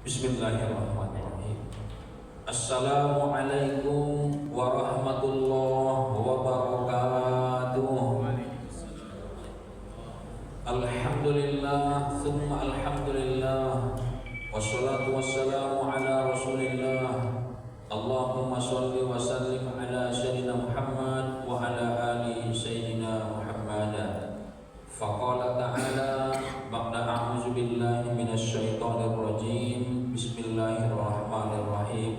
Bismillahirrahmanirrahim. Assalamualaikum warahmatullahi wabarakatuh. Alhamdulillah, thumma alhamdulillah, wassalatu wassalamu ala rasulillah. Allahumma salli wa sallim ala sayyidina Muhammad wa ala ali sayyidina Muhammad. Faqala ta'ala ba'da a'udzu billahi minasy syaithanir rajim. Bismillahirrahmanirrahim.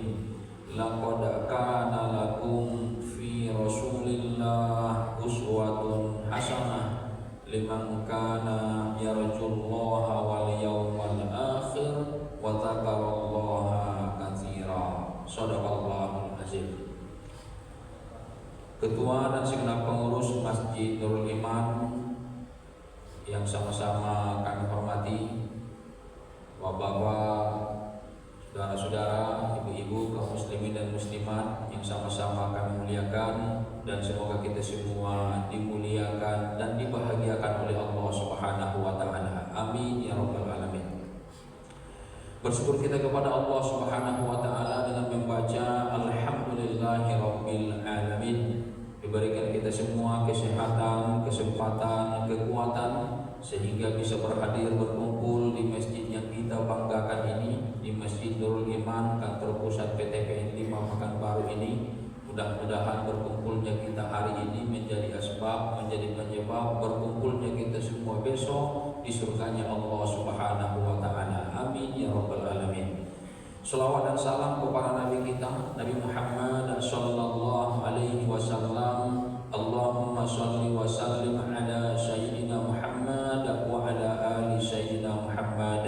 Laqad kana lakum fi Rasulillah uswatun hasanah liman kana yarjullaha wal yawmal akhir wa dzakarallaha katsira. Shadaqallahul azim. Ketua dan segenap pengurus Masjid Nurul Iman yang sama-sama kami hormati, bapak-bapak, saudara-saudara, ibu-ibu, kaum muslimin dan muslimat yang sama-sama kami muliakan, dan semoga kita semua dimuliakan dan dibahagiakan oleh Allah Subhanahu wa taala. Amin ya rabbal alamin. Bersyukur kita kepada Allah Subhanahu wa taala dengan membaca alhamdulillahirabbil alamin. Diberikan kita semua kesehatan, kesempatan, kekuatan sehingga bisa berhadir berkumpul di masjid yang kita banggakan ini, di Masjid Nurul Iman, kantor pusat PT PN 5 Pekanbaru ini. Mudah-mudahan berkumpulnya kita hari ini menjadi asbab, menjadi penyebab berkumpulnya kita semua besok di surganya Allah Subhanahu wa taala. Amin ya rabbal alamin. Salawat dan salam kepada Nabi kita, Nabi Muhammad sallallahu alaihi wasallam. Allahumma salli wa sallim ala sayyidina Muhammad wa ala ali sayyidina Muhammad.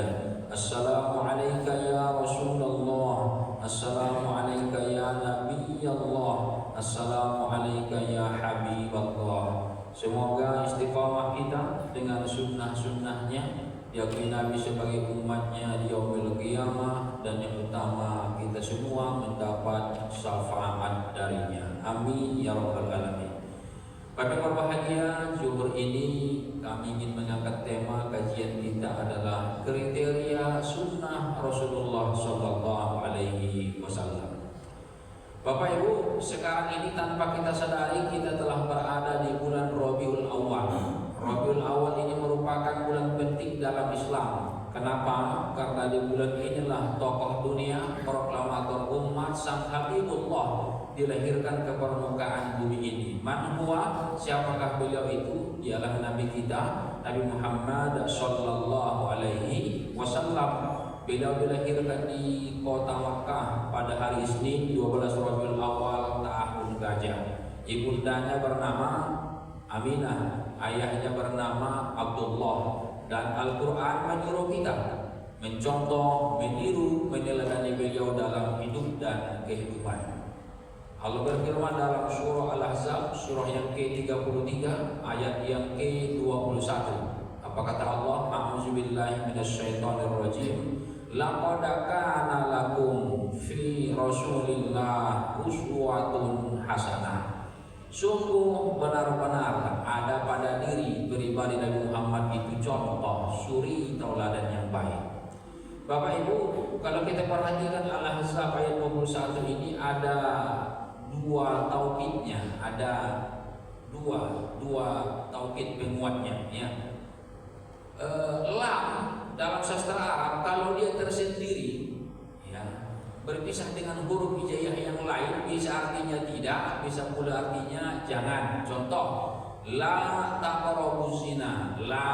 Assalamu alayka ya Rasulullah, assalamu alayka ya Nabiyallah, assalamu alayka ya Habiballah. Semoga istiqamah kita dengan sunnah-sunnahnya, diakui Nabi sebagai umatnya di yaumil qiyamah, dan yang utama kita semua mendapat syafaat darinya. Amin ya rabbal alamin. Pada berbahagia Zuhur ini kami ingin mengangkat tema kajian kita adalah kriteria sunnah Rasulullah Sallallahu Alaihi Wasallam. Bapak Ibu, sekarang ini tanpa kita sadari kita telah berada di bulan Rabiul Awal. Rabiul Awal ini merupakan bulan penting dalam Islam. Kenapa? Karena di bulan inilah tokoh dunia, proklamator umat, sang Habibullah dilahirkan ke permukaan bumi ini. Man huwa? Siapakah beliau itu? Dialah Nabi kita, Nabi Muhammad sallallahu alaihi wasallam. Beliau dilahirkan di kota Makkah pada hari Isnin 12 Rabiul Awal tahun Gajah. Ibundanya bernama Aminah, ayahnya bernama Abdullah, dan Al-Quran menyuruh kita mencontoh, meniru, meneladani beliau dalam hidup dan kehidupan. Allah berfirman dalam surah Al-Ahzab, surah yang ke-33, ayat yang ke-21. Apa kata Allah? A'udzubillahi minasyaitonirrajim. Laqad kana lakum fi Rasulillah uswatun hasanah. Sungguh benar-benar ada pada diri pribadi Nabi Muhammad itu contoh, suri tauladan yang baik. Bapak Ibu, kalau kita perhatikan Al-Ahzab ayat 21 ini ada dua taukidnya, ada dua taukid penguatnya, ya. Lam dalam sastra Arab kalau dia tersendiri, ya, berpisah dengan huruf hijaiyah yang lain, bisa artinya tidak, bisa pula artinya jangan. Contoh, la taqrabuz zina, la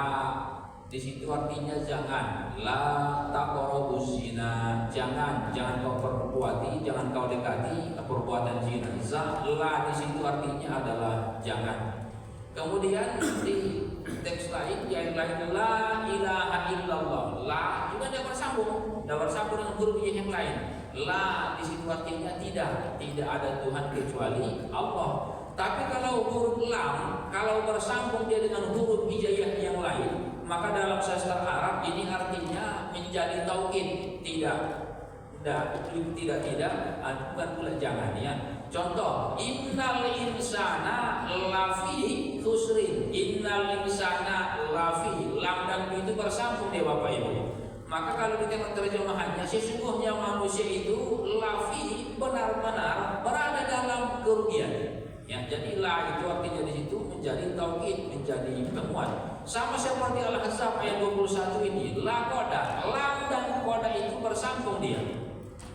di situ artinya jangan. La taqrabuz zina, jangan kau perbuati, jangan kau dekati perbuatan zina. La di situ artinya adalah jangan. Kemudian di teks lain, yang lain, la ilaha illallah, la juga tidak bersambung dengan huruf yang lain. La di situ artinya tidak ada Tuhan kecuali Allah. Tapi kalau huruf lam, kalau bersambung dia dengan huruf hijaiyah yang lain, maka dalam sastra Arab ini artinya menjadi taukid, tidak, bukan pula jangan, ya. Contoh, innal insana lafi khusrin, innal insana lafi, lam dan itu bersambung ya Bapak Ibu. Maka kalau ditengok terjemahannya, sesungguhnya manusia itu lafi benar-benar berada dalam kerugian. Ya, jadi la itu artinya di situ menjadi taukid, menjadi penguat. Sama seperti Al-Ahzab ayat 21 ini, la qada, lam dan qada itu bersambung dia.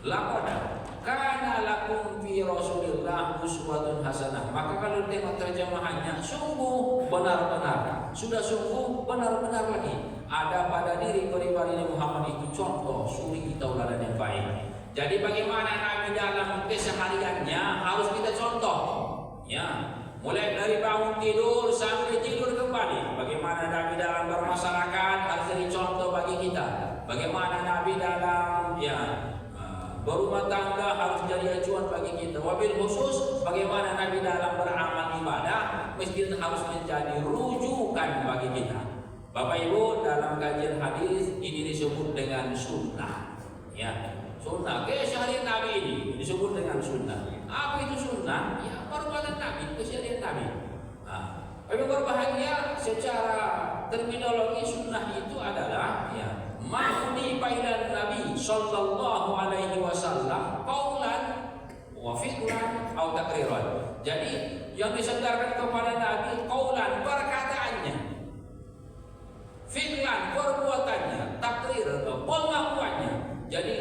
La qada, kana lakum fi Rasulillah uswatun hasanah. Maka kalau tengok terjemahannya, sungguh benar-benar, sudah sungguh benar-benar lagi ada pada diri pribadi Muhammad itu contoh suri tauladan yang baik. Jadi bagaimana Nabi dalam kesehariannya harus kita contoh. Ya, mulai dari bangun tidur sampai tidur kembali. Bagaimana Nabi dalam bermasyarakat harus jadi contoh bagi kita. Bagaimana Nabi dalam berumah tangga harus jadi acuan bagi kita. Wabil khusus bagaimana Nabi dalam beramal ibadah mesti harus menjadi rujukan bagi kita. Bapak Ibu, dalam kajian hadis ini disebut dengan sunnah. Ya, sunnah keseharian Nabi ini disebut dengan sunnah. Apa itu sunnah? Ya, perbuatan Nabi, keseharian Nabi. Tapi berbahagia secara terminologi sunnah itu adalah ma'udi bainan Nabi sallallahu alaihi wasallam qaulan wa fi'lan atau takriran. Jadi yang disandarkan kepada Nabi qaulan perkataannya, fi'lan perbuatannya, takrir pengakuannya. Jadi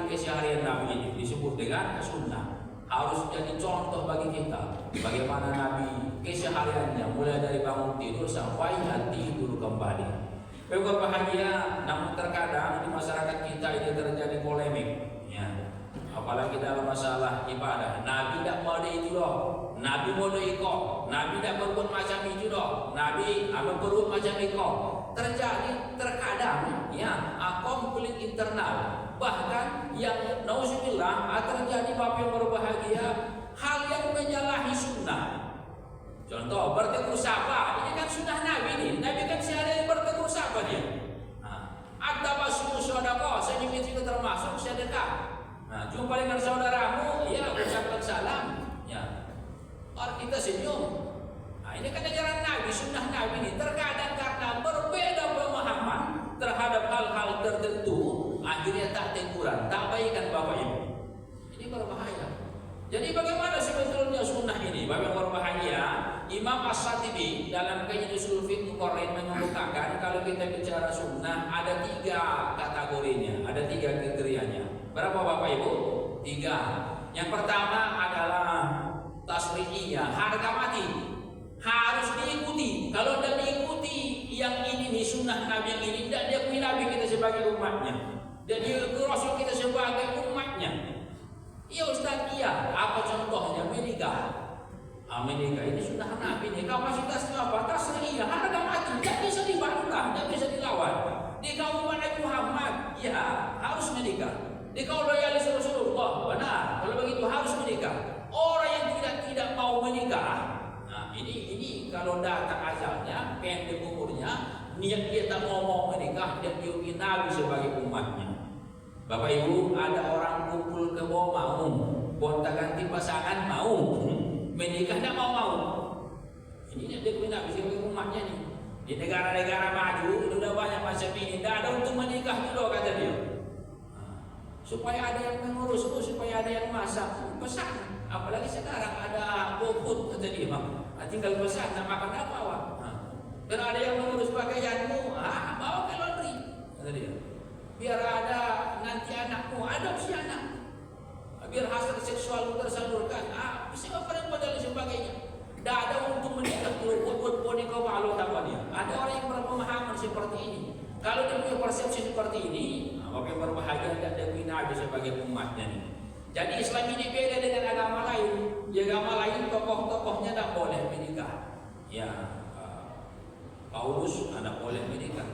keseharian Nabi ini disebut dengan sunnah. Harus jadi contoh bagi kita. Bagaimana Nabi kesehariannya mulai dari bangun tidur sampai tidur kembali. Berbahagia, namun terkadang di masyarakat kita ini terjadi polemik. Ya. Apalagi dalam masalah ibadah. Nabi tidak mau itu loh. Nabi mau ikut. Nabi tidak berbuat macam itu loh. Nabi berbuat macam itu. Terjadi terkadang konflik internal. Bahkan yang nauzubillah terjadi bapak yang berbahagia hal yang menyalahi sunnah. Contoh bertegur sapa, ini kan sunnah Nabi nih. Nabi kan sehari-hari bertegur sapa dia. At-tabassum shadaqah, senyum itu termasuk sedekah. Jumpa dengan saudaramu, ucapkan salam. Orang kita senyum. Ini kan ajaran Nabi, sunnah Nabi ini. Terkadang karena berbeda pemahaman terhadap hal-hal tertentu, akhirnya tak teguran, tak baikan Bapak Ibu. Ini berbahaya. Jadi bagaimana sebetulnya sunnah ini? Bapak berbahagia, Imam As-Shatibi dalam kajian usul fiqh Qur'an mengemukakan kalau kita bicara sunnah ada 3 kategorinya, ada 3 kriterianya. Berapa Bapak Ibu? 3. Yang pertama adalah tasri'iyah, harga mati. Harus diikuti. Kalau tidak diikuti yang ini nih sunnah Nabi yang ini, tidak diakui Nabi kita sebagai umatnya, dan diakui Rasul kita sebagai umatnya. Iya Ustaz, iya. Apa contohnya? Menikah. Menikah ini sunnah Nabi nih. Kapasitasnya apa? Tasriyah, harga mati. Tidak bisa dibantah, tidak bisa dilawan. Di kaum Nabi Muhammad, harus menikah. Di kaum loyalis Rasulullah, benar. Kalau begitu harus menikah. Orang yang tidak mau menikah, ini kalau datang ajalnya, pendek umurnya, niat dia tak mau menikah dan diakui Nabi sebagai umatnya. Bapak Ibu, ada orang kumpul ke bawah mau, bonta ganti pasangan mau, menikah tidak mau. Ini dia diakui Nabi sebagai umatnya nih. Di negara-negara maju itu udah banyak macam ini. Tidak ada untuk menikah dulu kata dia. Supaya ada yang mengurus, supaya ada yang masak, pesan. Apalagi sekarang ada GoFood kata dia, tinggal pesan, nak makan apa awak? Dan ada yang mengurus pakaianmu, bawa ke laundry kata dia. Biar ada nanti anakmu, adopsi anak. Biar hasil seksual tersalurkan, bisa apa dan sebagainya. Tidak ada untuk menikah buat boneka malu apa dia. Ada orang yang berpemahaman seperti ini. Kalau dia punya persepsi seperti ini, maka yang berbahagia tidak diakui Nabi sebagai umatnya nih. Jadi Islam ini beda dengan agama lain. Di agama lain tokoh-tokohnya tidak boleh menikah. Paulus tidak boleh menikah.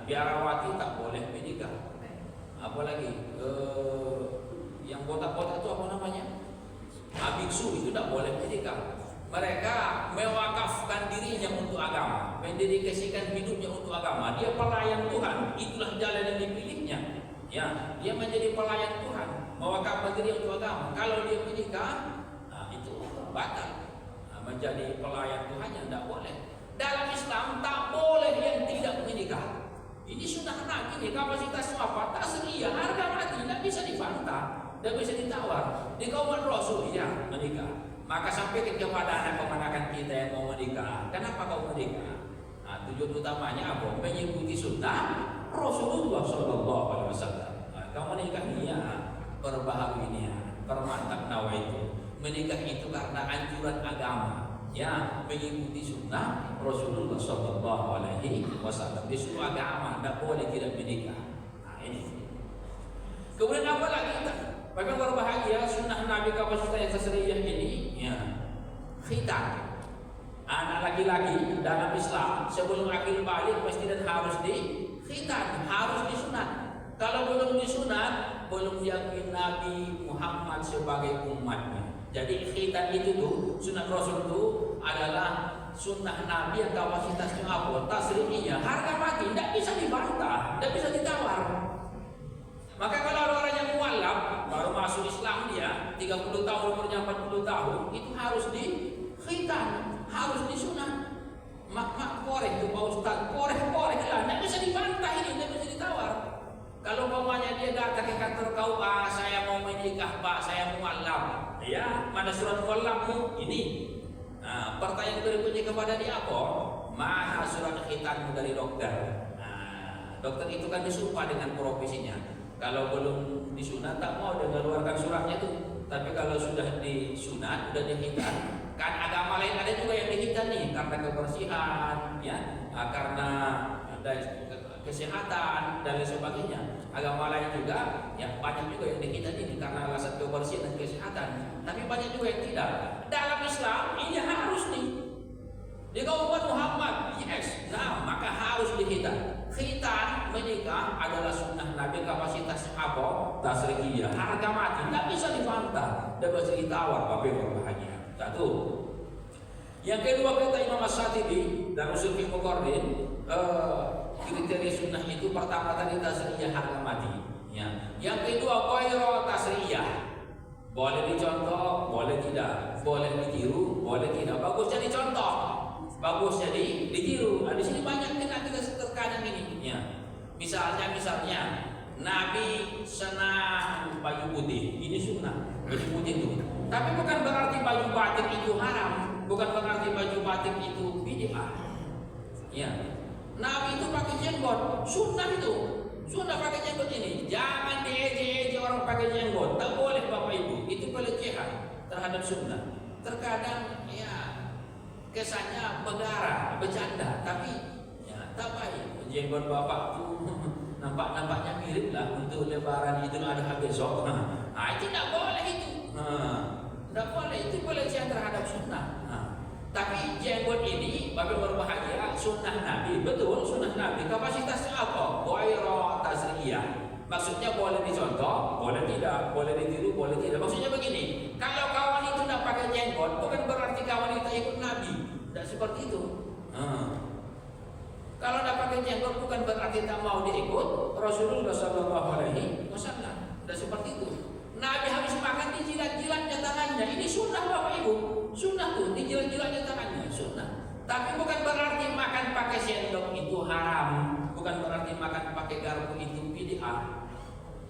Biarawati tak boleh menikah. Apalagi yang botak-botak itu apa namanya? Biksu itu tidak boleh menikah. Mereka mewakafkan dirinya untuk agama, mendedikasikan hidupnya untuk agama. Dia pelayan Tuhan, itulah jalan yang dipilihnya. Dia menjadi pelayan Tuhan, mewakafkan diri untuk agama. Kalau dia menikah, itu batal. Menjadi pelayan Tuhan yang tidak boleh. Dalam Islam tak boleh yang tidak menikah. Ini sunnah Nabi nih, kapasitasnya apa? Tasriyah, harga mati, tidak bisa dibantah, tidak bisa ditawar. Di kaum Rasul ya menikah. Maka sampaikan kepada anak keponakan kita yang mau menikah. Kenapa kau menikah? Nah, tujuan utamanya apa? Mengikuti sunnah Rasulullah Shallallahu Alaihi Wasallam. Nah, kau menikah ya, perbaharui ini ya, permantap nawa itu. Menikah itu karena anjuran agama. Ya, mengikuti sunnah Rasulullah Shallallahu Alaihi Wasallam. Di seluruh agama tidak boleh tidak menikah. Nah ini. Kemudian apa lagi? Bagaimana berbahagia sunnah Nabi kapasitas yang tasriyah ini? Ya, khitan. Anak laki-laki dalam Islam sebelum akil balik mesti dan harus di khitan, harus disunat. Kalau belum disunat, belum diakui Nabi Muhammad sebagai umatnya. Jadi khitan itu tuh sunnah Rasul itu adalah sunnah Nabi yang kapasitasnya apa? Tasriyah, harga mati, tidak bisa dibantah, tidak bisa ditawar. Maka kalau ada orang yang mualaf baru masuk Islam dia 30 tahun umurnya 40 tahun itu harus di khitan, harus disunat. Mak korek itu Pak Ustaz, korek lah, tidak bisa dibantah ini, tidak bisa ditawar. Kalau umpamanya dia datang ke kantor KUA, saya mau menikah Pak, saya mualaf. Ya, mana surat mualafmu? Ini. Nah, pertanyaan berikutnya kepada dia apa? Mana surat khitanmu dari dokter? Nah, dokter itu kan disumpah dengan profesinya. Kalau belum disunat tak mau dia mengeluarkan suratnya itu. Tapi kalau sudah disunat, sudah dikhitan, kan agama lain ada juga yang dikhitan nih karena kebersihan, ya, karena kesehatan dan lain sebagainya. Agama lain juga, ya banyak juga yang dikhitan ini karena alasan kebersihan dan kesehatan. Tapi banyak juga yang tidak. Dalam Islam ini harus nih. Di kaum Muhammad, yes, nah maka harus dikhitan. Khitan menikah adalah sunnah Nabi kapasitasnya apa? Tasriyah, harga mati, tidak bisa dibantah, tidak bisa ditawar, tapi berbahagia. Satu. Yang kedua kata Imam As-Satibi dan Usul Fiqh Muqarrin, kriteria sunnah itu pertama tadi tasriyah harga mati. Ya. Yang kedua ghairu tasriyah, boleh dicontoh, boleh tidak, boleh ditiru, boleh tidak. Bagus jadi contoh, bagus jadi ditiru. Di sini banyak kita terkadang ini. Ya. Misalnya Nabi senang baju putih, ini sunnah baju putih itu. Tapi bukan berarti baju batik itu haram, bukan berarti baju batik itu bid'ah. Ya. Nabi itu pakai jenggot, sunnah itu. Sunnah pakai jenggot ini. Jangan diejek-ejek orang pakai jenggot. Tak boleh Bapak Ibu. Itu pelecehan terhadap sunnah. Terkadang ya kesannya begara, bercanda, tapi ya tak baik. Jenggot Bapak itu nampaknya mirip lah untuk lebaran Idul Adha besok. Nah, itu tidak boleh itu. Tidak boleh, itu pelecehan terhadap sunnah. Tapi jenggot ini bagi berbahagia sunnah Nabi, betul sunnah Nabi. Kapasitasnya apa? Ghairu tasriyah. Maksudnya boleh dicontoh, boleh tidak, boleh ditiru, boleh tidak. Maksudnya begini, kalau kawan itu tidak pakai jenggot, bukan berarti kawan itu ikut Nabi. Tidak seperti itu. Kalau tidak pakai jenggot, bukan berarti tak mau diikut Rasulullah Shallallahu Alaihi Wasallam. Tidak seperti itu. Nabi habis makan dijilat-jilatnya tangannya. Ini sunnah Bapak Ibu. Sunnah tuh dijilat-jilatnya tangannya. Sunnah. Tapi bukan berarti makan pakai sendok itu haram. Bukan berarti makan pakai garpu itu bid'ah.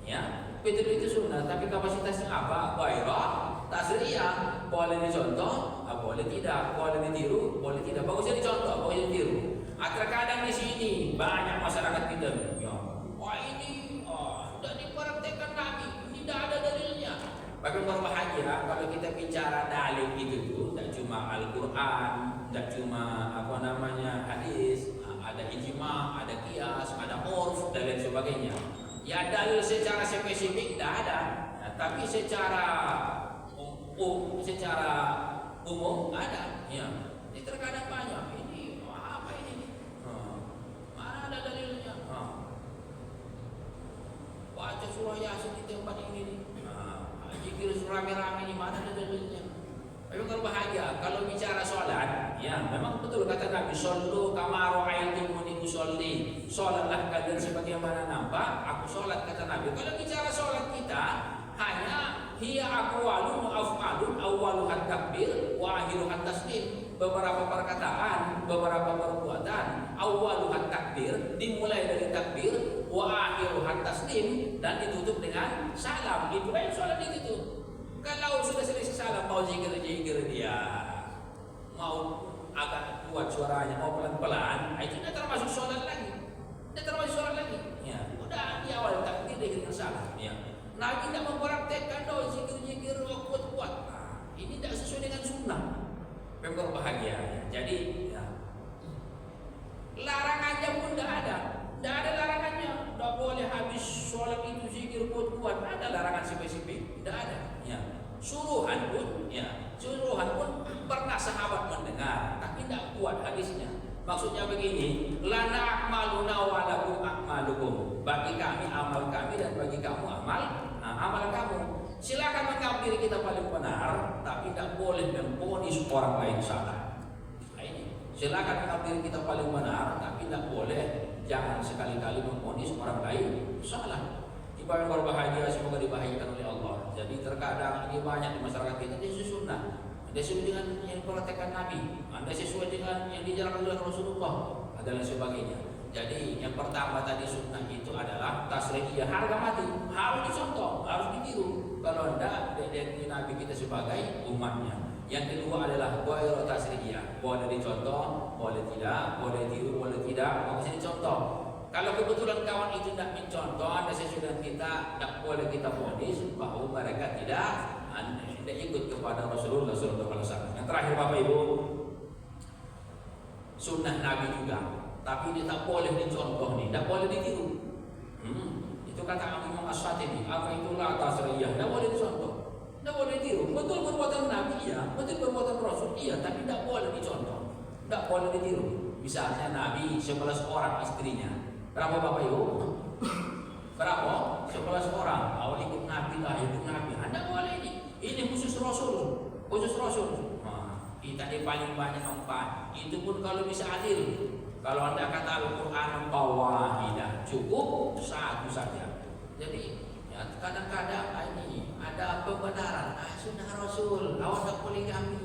Ya, itu sunnah. Tapi kapasitasnya apa? Ghairu tasriyah. Boleh dicontoh, boleh tidak. Boleh ditiru, boleh tidak. Bagusnya dicontoh, bagusnya ditiru. Terkadang di sini banyak masyarakat kita. Ya, wah ini sudah dipraktekkan Nabi. Tidak ada dalilnya. Bagaimana berbahagia kalau kita bicara dalil itu tuh, tidak cuma Al-Quran, tidak cuma hadis, ada ijma, ada qiyas, ada urf dan lain sebagainya. Ya dalil secara spesifik tidak ada, tapi secara umum ada. Ya, ini terkadang banyak. Ini apa ini? Mana ada dalilnya? Baca surah Yasin di tempat ini. Zikir rame-rame ini mana ada dalilnya? Memang kalau bahagia kalau bicara sholat, ya memang betul kata Nabi, shollu kama ra'aitumuni usolli. Sholatlah kalian sebagaimana nampak aku sholat, kata Nabi. Kalau bicara sholat kita hanya hiya aqwalun wa af'alun, awwaluhat takbir wa akhiruhat taslim. Beberapa perkataan, beberapa perbuatan, awwaluhat takbir, dimulai dari takbir, wa akhiruhat taslim, dan ditutup dengan salam. Itu yang sholat itu tuh. Kalau sudah selesai salam, mau zikir-zikir dia, mau agak kuat suaranya, mau pelan-pelan, itu tidak termasuk sholat lagi. Tidak termasuk sholat lagi. Ya, udah di awal takbir dengan salam. Ya. Nabi tidak mempraktekkan zikir-zikir kuat-kuat. Nah, ini tidak sesuai dengan sunnah. Memang bahagia. Jadi, ya. Larangannya pun tidak ada. Tidak ada larangannya. Tidak boleh habis sholat itu zikir kuat-kuat. Ada larangan spesifik? Tidak ada. Ya. Suruhan pun pernah sahabat mendengar, tapi tidak kuat hadisnya. Maksudnya begini, lana akmaluna wa lakum akmalukum. Bagi kami amal kami dan bagi kamu amal kamu. Silakan menganggap diri kita paling benar, tapi tidak boleh memvonis orang lain salah. Nah, ini. Silakan menganggap diri kita paling benar, tapi tidak boleh, jangan sekali-kali memvonis orang lain salah. Ibarat yang berbahagia, semoga dibahagiakan oleh Allah. Jadi terkadang ini banyak di masyarakat kita ini sunnah. Anda sesuai dengan yang dipraktekkan Nabi, Anda sesuai dengan yang dijalankan oleh Rasulullah, dan lain sebagainya. Jadi yang pertama tadi sunnah itu adalah tasrihiyah, harga mati, harus dicontoh, harus ditiru. Kalau tidak, dari Nabi kita sebagai umatnya. Yang kedua adalah ghairu tasrihiyah, boleh dicontoh, boleh tidak, boleh tiru, boleh tidak, maksudnya dicontoh. Kalau kebetulan kawan itu tidak mencontoh, Anda sesuai dengan kita, tidak boleh kita vonis bahwa mereka tidak ikut kepada Rasulullah SAW. Yang terakhir Bapak Ibu, sunnah Nabi juga, tapi dia tak boleh dicontoh nih, tak boleh ditiru. Itu kata Imam As-Shatibi, apa itulah tasriyah, tak boleh dicontoh, tak boleh ditiru. Betul perbuatan Nabi iya, betul perbuatan Rasul iya, tapi tak boleh dicontoh, tak boleh ditiru. Misalnya Nabi 11 orang istrinya, berapa Bapak Ibu? Berapa? 11 orang. Awal ikut Nabi lah, ikut Nabi. Anda boleh ini. Ini khusus Rasul, khusus Rasul. Nah, kita ini paling banyak 4. Itu pun kalau bisa adil. Kalau Anda kata Al-Quran wahidah, cukup 1 saja. Jadi ya, kadang-kadang ini ada pembenaran. Sunnah Rasul, awak tak poligami.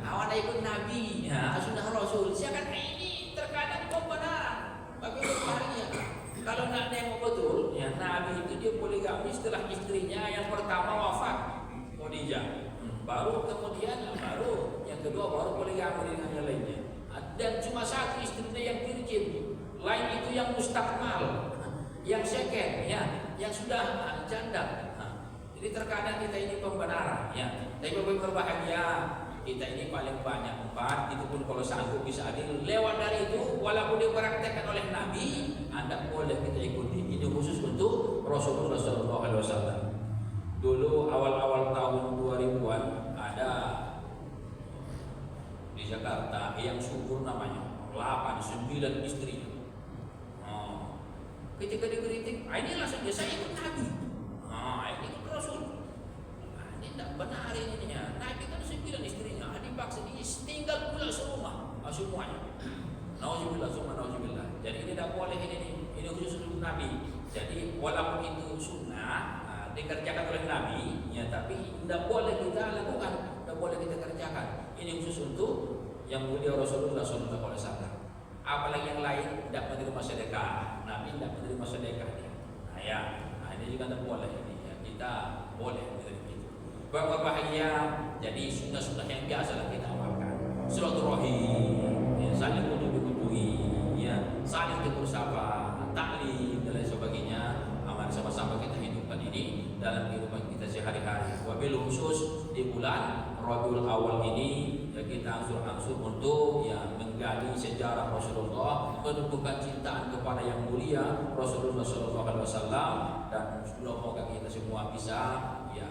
Awak tak ikut Nabi. Sunnah Rasul. Siapa ini terkadang pembenaran. Bagi bahagia. Kalau nak nengok betul, ya Nabi itu dia poligami setelah istrinya yang pertama wafat, Khadijah. Baru kemudian baru yang kedua baru poligami dengan yang lainnya. Dan cuma 1 istrinya yang virgin, lain itu yang mustakmal, yang second, ya, yang sudah janda. Jadi terkadang kita ini pembenaran, ya. Tapi Bapak berbahagia. Kita ini paling banyak 4, itu pun kalau sanggup bisa adil. Lewat dari itu, walaupun dipraktekkan oleh Nabi, Anda boleh kita ikuti. Ini khusus untuk Rasulullah SAW. Dulu awal-awal tahun 2000-an ada di Jakarta yang subur namanya, 8, 9 istri. Ketika dikritik, ini langsung dia saya ikut Nabi. Ini ikut Rasul. Ini tidak benar ini. Nabi kan 9 istrinya, dipaksa tinggal pula serumah, semuanya. Nauzubillah, nauzubillah. Jadi ini tidak boleh ini khusus untuk Nabi. Jadi walaupun itu sunnah dikerjakan oleh Nabi, ya tapi tidak boleh kita lakukan, tidak boleh kita kerjakan. Ini khusus untuk yang mulia Rasulullah SAW. Apalagi yang lain tidak menerima sedekah, Nabi tidak menerima sedekah. Ini juga tidak boleh. Ya, kita boleh menerima itu. Bapak bahagia, jadi sunnah-sunnah yang biasa lah kita amalkan. Silaturahim, ya, saling kunjungi, ya, saling tegur sapa, taklim dan lain sebagainya. Amal sama-sama kita hidupkan ini dalam kehidupan kita sehari-hari. Wabil khusus di bulan Rabiul Awal ini, ya, kita angsur-angsur untuk ya menggali sejarah Rasulullah, menumbuhkan cintaan kepada yang mulia Rasulullah SAW, dan semoga kita semua bisa ya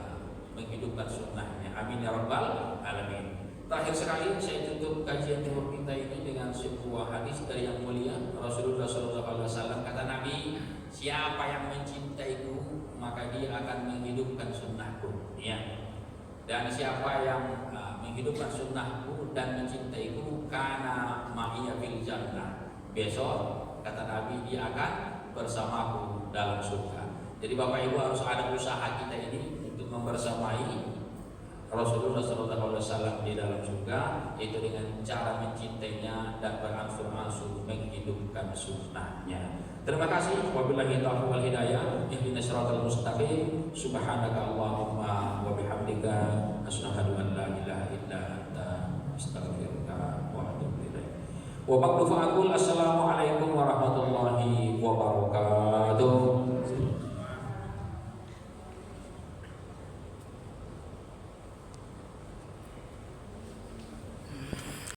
menghidupkan sunnahnya. Amin ya rabbal alamin. Terakhir sekali saya tutup kajian timur kita ini dengan sebuah hadis dari yang mulia Rasulullah SAW. Kata Nabi, siapa yang mencintaiku maka dia akan menghidupkan sunnahku. Ya. Dan siapa yang menghidupkan sunnahku dan mencintaiku, kana ma'iya fil jannah. Besok kata Nabi dia akan bersamaku dalam surga. Jadi Bapak Ibu harus ada usaha kita ini untuk membersamai Rasulullah SAW di dalam surga, yaitu dengan cara mencintainya dan berangsur-angsur menghidupkan sunnahnya. Terima kasih. Wabillahi taufiq wal hidayah. Ihdinas siratal mustaqim. Subhanaka Allahumma wa bihamdika asyhadu an la ilaha illa anta astaghfiruka wa atubu ilaik. Wa ba'du fa'aqul assalamu alaikum warahmatullahi wabarakatuh.